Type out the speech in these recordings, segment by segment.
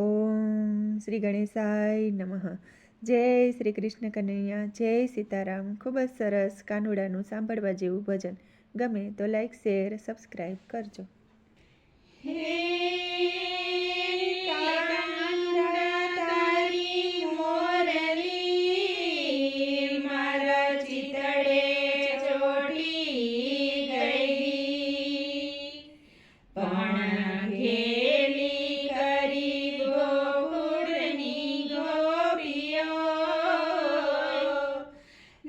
ઓમ શ્રી ગણેશાય નમઃ. જય શ્રી કૃષ્ણ કનૈયા, જય સીતારામ. ખૂબ જ સરસ કાનુડાનું સાંભળવા જેવું ભજન. ગમે તો લાઈક, શેર, સબસ્ક્રાઈબ કરજો. હે કાનુડા તારી મોરલી મારા ચિતડે ચોટી ગઈ, પણ ઘેલી કરી ગોકુળની ગોપીઓ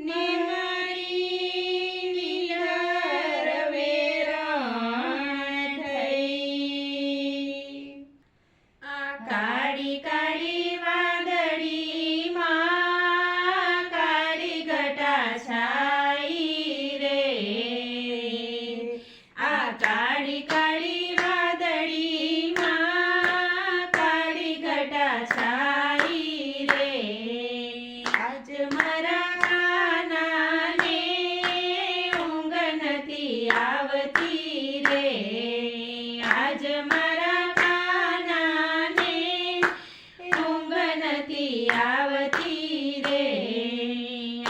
ને મારી લીલા રવેરણ થઈ. આ કાળી કાળી વાદળીમાં કાળી ઘટા છાઈ રે, આ કાળી કાળી વાદળીમાં કાળી ઘટા છાઈ રે. આજ મારા કાનાને ઊંઘ નથી આવતી રે, આજ મારા કાનાને ઊંઘ નથી આવતી રે,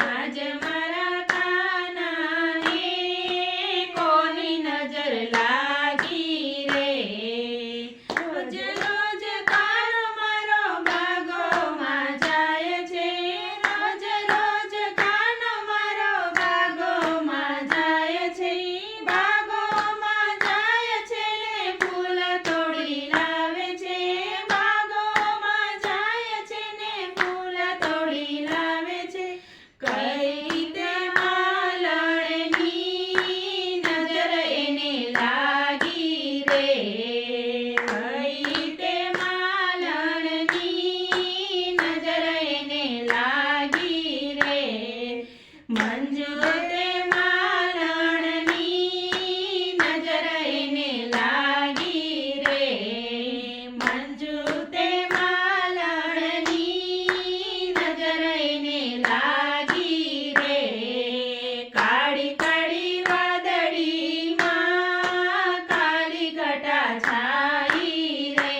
આજ મારા કાનાને કોની નજર લાગી રે. રોજ રોજ કાનો મારો બાગોમાં જાય છે, રોજ રોજ કાનો મારો બાગોમાં જાય છે, બાગોમાં જાય છે ને ફૂલ તોડી લાવે છે, બાગોમાં જાય છે ને ફૂલ તોડી લાવે છે. કઈ રીતે માલણની નજર એને લાગી રે, કઈ રીતે માલણની નજર એને લાગી રે. મંજુ તે માલણની નજર એને લાગી રે, મંજુ તે માલણની નજર એને લાગી રે. કાળી કાળી વાદળીમાં કાળી ઘટા છાઈ રે,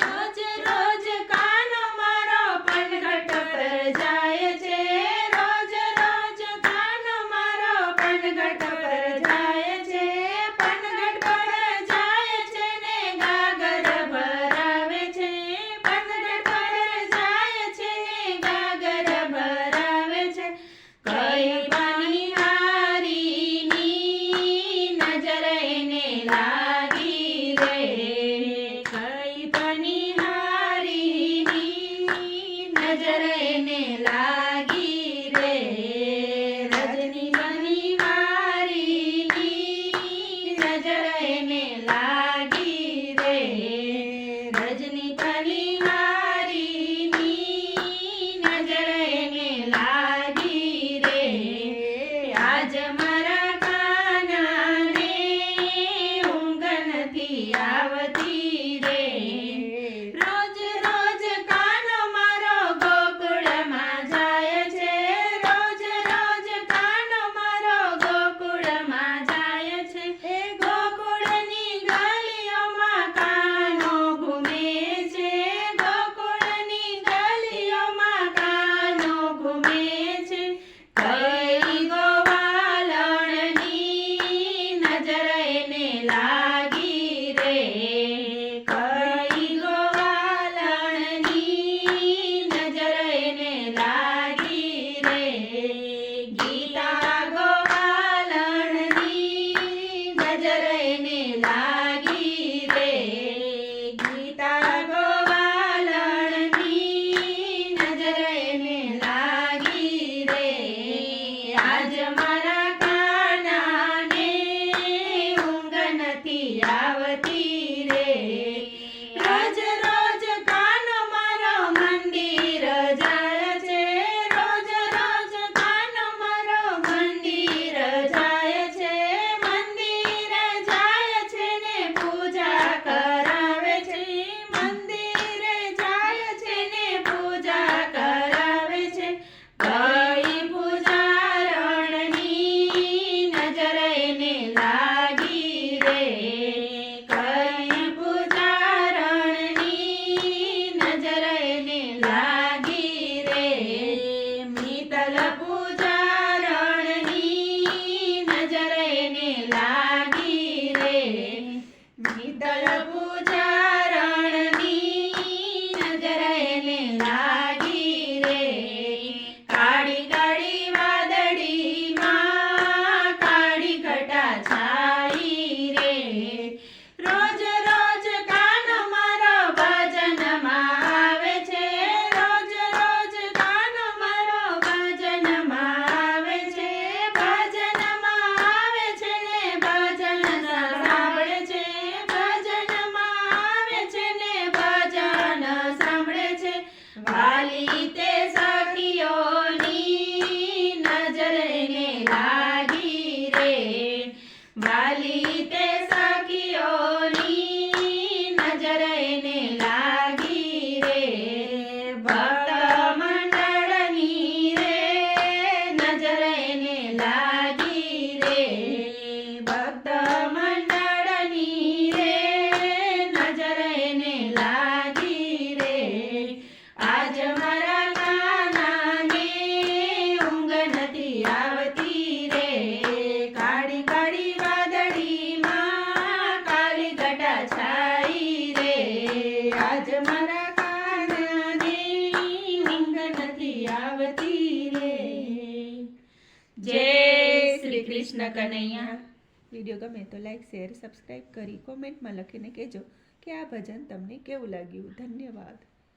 રોજ રોજ કાનો મારો પનઘટ પર જાય છે, રોજ રોજ કાનો મારો પનઘટ પર જાય છે, પનઘટ પર જાય છે ને ગાગર ભરાવે છે, પનઘટ પર જાય છે ને ગાગર ભરાવે છે. કઈ પાણીહારીની નજર એને લાગી રે, કઈ પાણીહારીની નજર એને લાગી રે. રજની બનિહારી વાલી તે સખીઓની નજર એને લાગી રે ભક્ત મંડળની રે નજર એને લાગી રે ભક્ત મંડળની રે નજર એને લાગી રે આજ મારા કાનાને ઊંઘ નથી આવતી રે કાળી કાળી વાદળીમાં કાળી ઘટા છાઈ રે આજ મારા કાનાને ઊંઘ નથી આવતી રે જય શ્રી કૃષ્ણ કનૈયા. વિડીયો ગમે તો લાઈક શેર સબસ્ક્રાઈબ કરી કોમેન્ટમાં લખીને કહેજો કે આ ભજન તમને કેવું લાગ્યું. ધન્યવાદ.